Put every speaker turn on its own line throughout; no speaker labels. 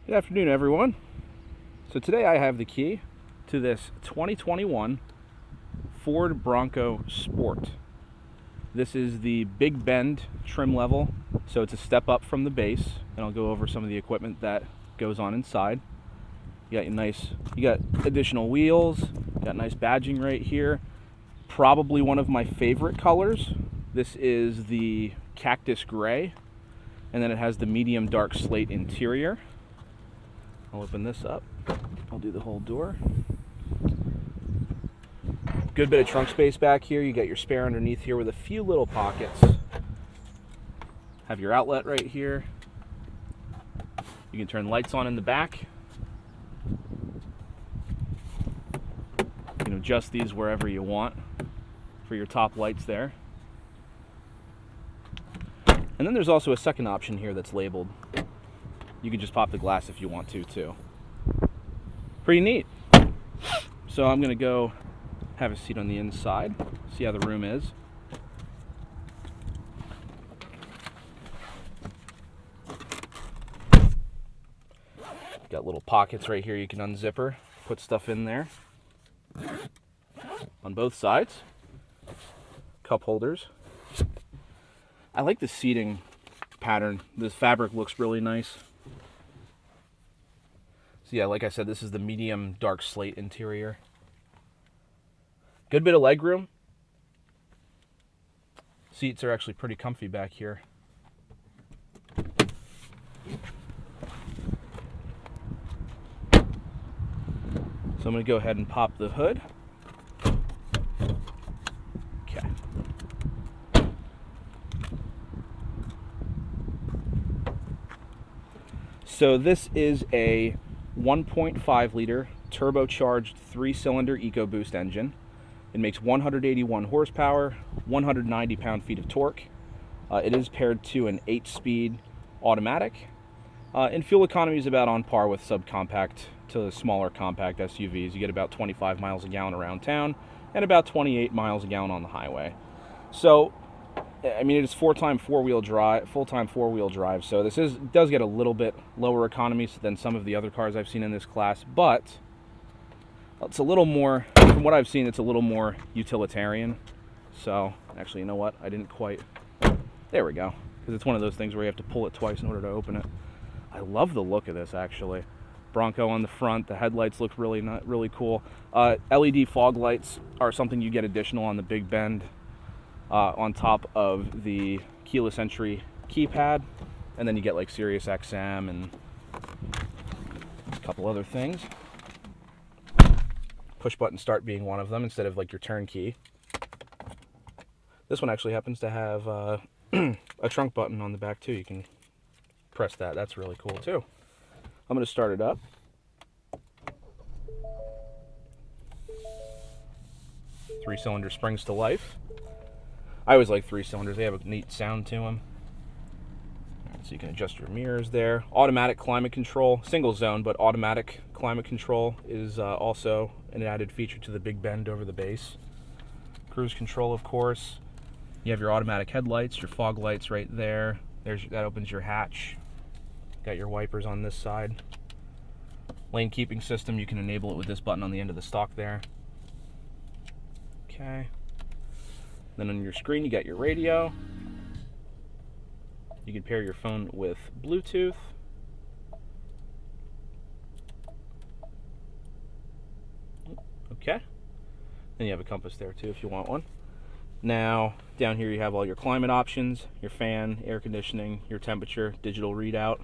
Good afternoon, everyone. So today I have the key to this 2021 Ford Bronco Sport. This is the Big Bend trim level, so it's a step up from the base, and I'll go over some of the equipment that goes on inside. You got additional wheels, got nice badging right here. Probably one of my favorite colors. This is the Cactus Gray, and then it has the medium Dark Slate interior. I'll open this up. I'll do the whole door. Good bit of trunk space back here. You got your spare underneath here with a few little pockets. Have your outlet right here. You can turn lights on in the back. You can adjust these wherever you want for your top lights there. And then there's also a second option here that's labeled. You can just pop the glass if you want to, too. Pretty neat. So I'm going to go have a seat on the inside, see how the room is. Got little pockets right here you can unzip her, put stuff in there. On both sides. Cup holders. I like the seating pattern. This fabric looks really nice. So yeah, like I said, this is the medium Dark Slate interior. Good bit of legroom. Seats are actually pretty comfy back here. So I'm going to go ahead and pop the hood. Okay. So this is a 1.5 liter turbocharged 3-cylinder EcoBoost engine. It makes 181 horsepower, 190 pound-feet of torque. It is paired to an 8-speed automatic. And fuel economy is about on par with subcompact to smaller compact SUVs. You get about 25 miles a gallon around town and about 28 miles a gallon on the highway. So, I mean, it is full-time four-wheel drive. So this does get a little bit lower economy than some of the other cars I've seen in this class, but it's a little more, from what I've seen, it's a little more utilitarian. So, actually, you know what? There we go. Because it's one of those things where you have to pull it twice in order to open it. I love the look of this, actually. Bronco on the front. The headlights look really cool. LED fog lights are something you get additional on the Big Bend. On top of the keyless entry keypad, and then you get like Sirius XM and a couple other things. Push button start being one of them instead of like your turn key. This one actually happens to have a trunk button on the back too. You can press that. That's really cool too. I'm going to start it up. Three-cylinder springs to life. I always like 3 cylinders. They have a neat sound to them. So you can adjust your mirrors there. Automatic climate control, single zone, but automatic climate control is also an added feature to the Big Bend over the base. Cruise control, of course. You have your automatic headlights, your fog lights right there. That opens your hatch. Got your wipers on this side. Lane keeping system, you can enable it with this button on the end of the stalk there. Okay. Then on your screen, you got your radio. You can pair your phone with Bluetooth. Okay. Then you have a compass there too if you want one. Now, down here you have all your climate options, your fan, air conditioning, your temperature, digital readout.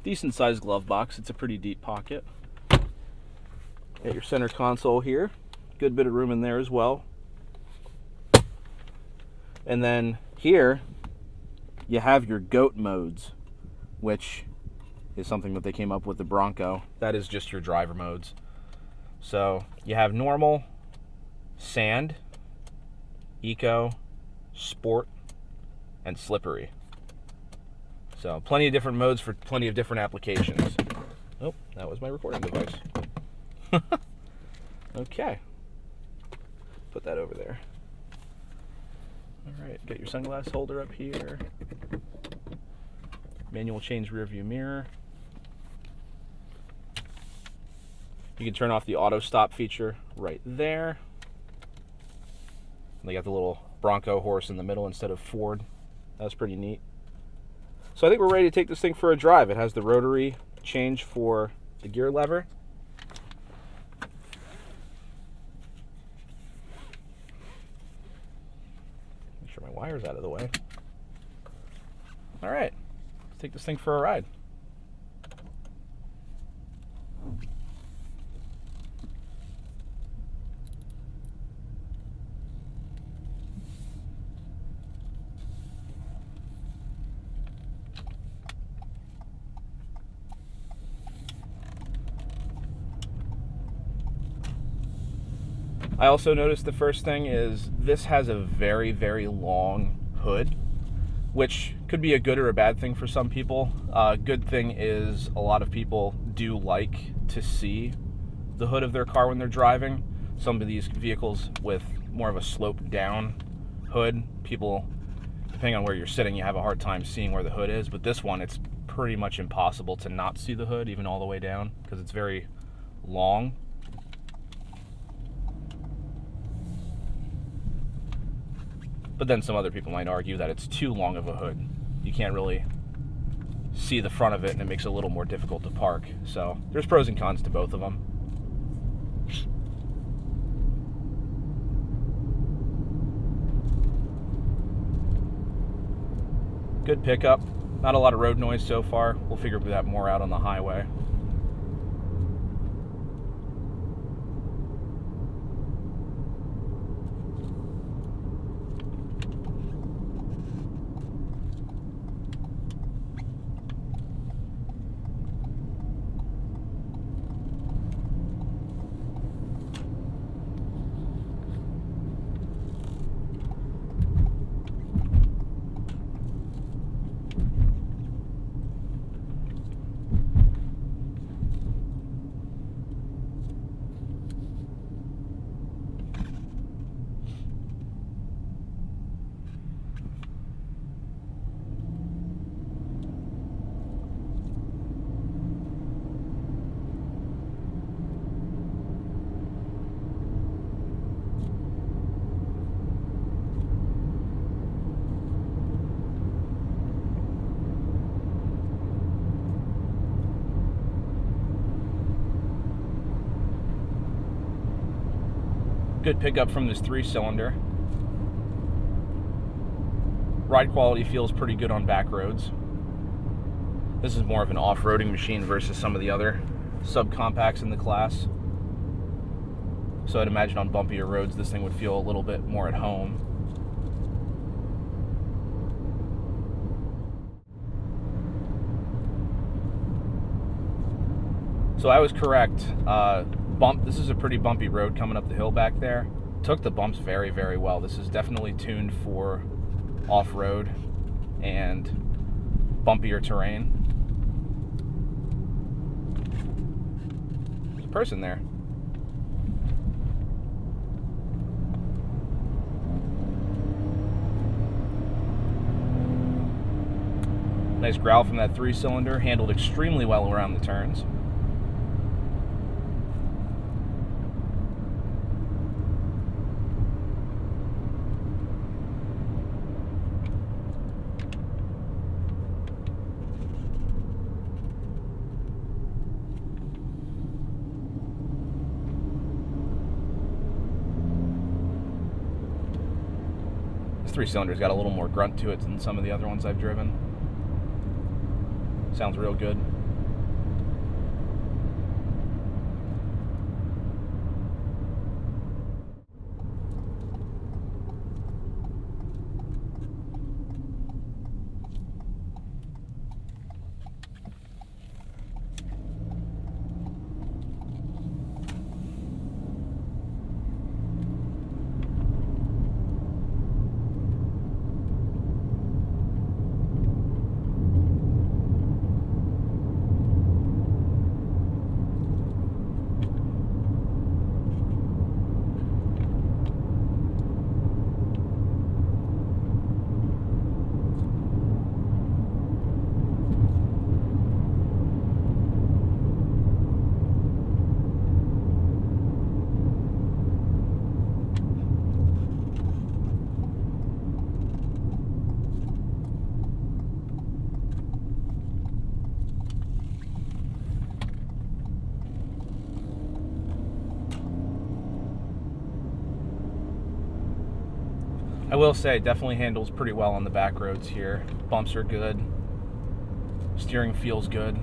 Decent sized glove box. It's a pretty deep pocket. Got your center console here. Good bit of room in there as well. And then here you have your GOAT modes, which is something that they came up with the Bronco. That is just your driver modes. So you have normal, sand, eco, sport, and slippery. So plenty of different modes for plenty of different applications. Oh, that was my recording device. Okay. Put that over there. All right, get your sunglass holder up here. Manual change rear view mirror. You can turn off the auto stop feature right there. They got the little Bronco horse in the middle instead of Ford. That's pretty neat. So I think we're ready to take this thing for a drive. It has the rotary change for the gear lever. Make sure my wire's out of the way. All right, let's take this thing for a ride. I also noticed the first thing is this has a very, very long hood, which could be a good or a bad thing for some people. Good thing is a lot of people do like to see the hood of their car when they're driving. Some of these vehicles with more of a sloped down hood, people, depending on where you're sitting, you have a hard time seeing where the hood is. But this one, it's pretty much impossible to not see the hood, even all the way down, because it's very long. But then some other people might argue that it's too long of a hood. You can't really see the front of it, and it makes it a little more difficult to park. So there's pros and cons to both of them. Good pickup. Not a lot of road noise so far. We'll figure that more out on the highway. Good pickup from this 3-cylinder. Ride quality feels pretty good on back roads. This is more of an off-roading machine versus some of the other subcompacts in the class. So I'd imagine on bumpier roads this thing would feel a little bit more at home. So I was correct. This is a pretty bumpy road coming up the hill back there. Took the bumps very, very well. This is definitely tuned for off-road and bumpier terrain. There's a person there. Nice growl from that 3-cylinder. Handled extremely well around the turns. This 3-cylinder's got a little more grunt to it than some of the other ones I've driven. Sounds real good. I will say, it definitely handles pretty well on the back roads here. Bumps are good. Steering feels good.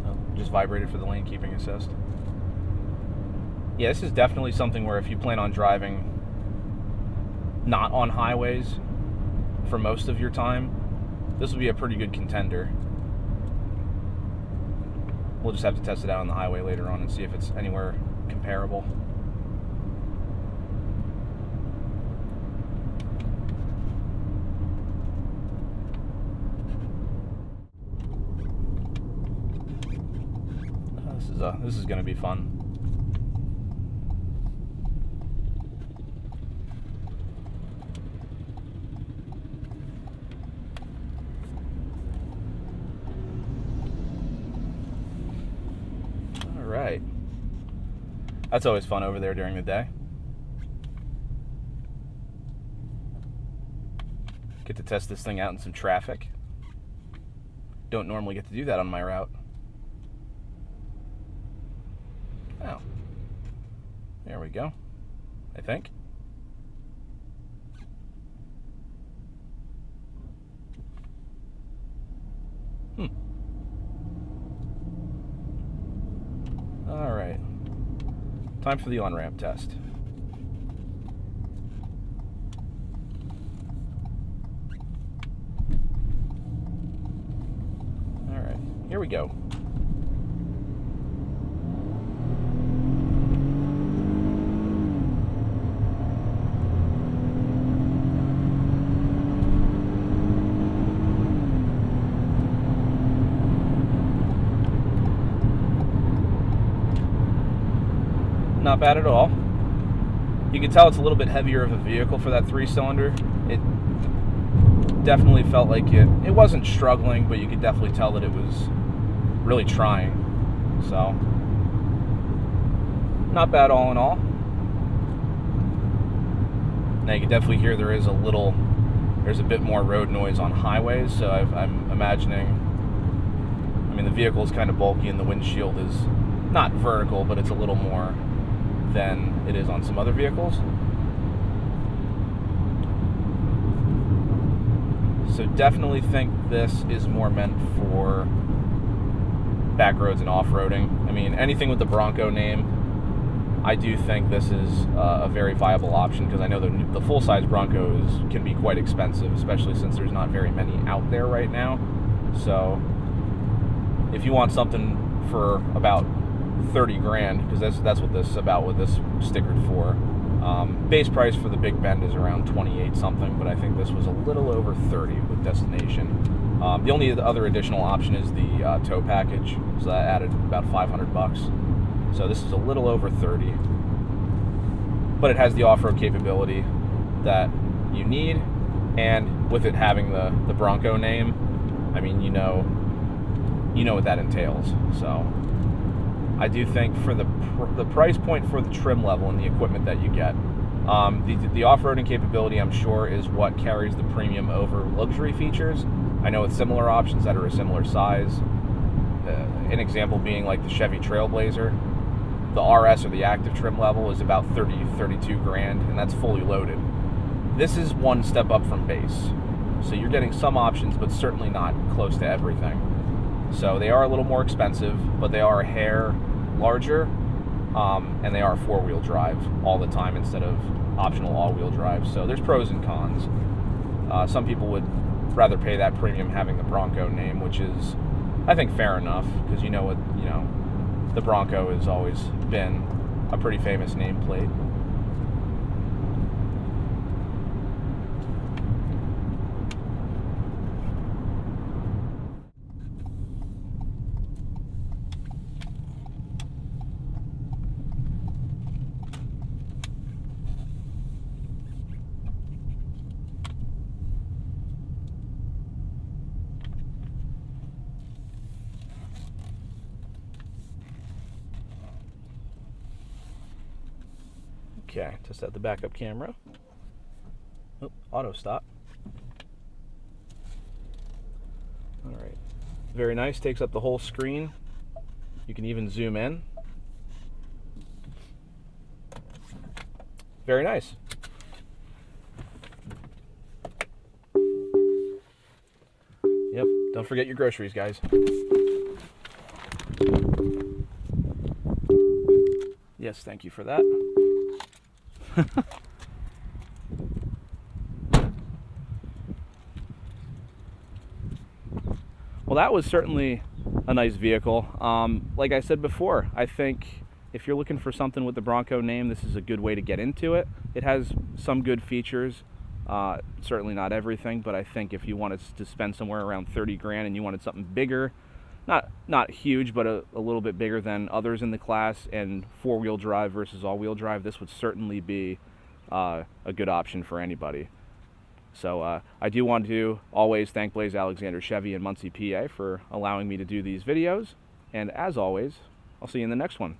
Oh, just vibrated for the lane keeping assist. Yeah, this is definitely something where if you plan on driving not on highways for most of your time, this will be a pretty good contender. We'll just have to test it out on the highway later on and see if it's anywhere comparable. This is going to be fun. All right. That's always fun over there during the day. Get to test this thing out in some traffic. Don't normally get to do that on my route. Oh, there we go, I think. All right, time for the on-ramp test. All right, here we go. Not bad at all. You can tell it's a little bit heavier of a vehicle for that 3-cylinder. It definitely felt like it wasn't struggling, but you could definitely tell that it was really trying. So, not bad all in all. Now you can definitely hear there's a bit more road noise on highways, so I'm imagining, I mean, the vehicle is kind of bulky and the windshield is not vertical, but it's a little more than it is on some other vehicles. So definitely think this is more meant for back roads and off-roading. I mean, anything with the Bronco name, I do think this is a very viable option, because I know the full-size Broncos can be quite expensive, especially since there's not very many out there right now. So if you want something for about 30 grand, because that's what this is about, what this stickered for. Base price for the Big Bend is around 28 something, but I think this was a little over 30 with destination. The only other additional option is the tow package, so that added about 500 bucks. So this is a little over 30, but it has the off-road capability that you need, and with it having the Bronco name, I mean, you know what that entails. So I do think for the price point for the trim level and the equipment that you get, the off-roading capability, I'm sure, is what carries the premium over luxury features. I know with similar options that are a similar size, an example being like the Chevy Trailblazer, the RS or the active trim level is about 32 grand, and that's fully loaded. This is one step up from base, so you're getting some options, but certainly not close to everything. So they are a little more expensive, but they are a hair larger, and they are 4-wheel drive all the time instead of optional all-wheel drive. So there's pros and cons. Some people would rather pay that premium having the Bronco name, which is, I think, fair enough, because the Bronco has always been a pretty famous nameplate. Okay, test out the backup camera. Oh, auto stop. All right, very nice, takes up the whole screen. You can even zoom in. Very nice. Don't forget your groceries, guys. Yes, thank you for that. Well, that was certainly a nice vehicle. Like I said before, I think if you're looking for something with the Bronco name, this is a good way to get into it. It has some good features, certainly not everything, but I think if you wanted to spend somewhere around 30 grand and you wanted something bigger, not huge, but a little bit bigger than others in the class, and four-wheel drive versus all-wheel drive, this would certainly be a good option for anybody. So I do want to always thank Blaise Alexander Chevy in Muncy, PA for allowing me to do these videos. And as always, I'll see you in the next one.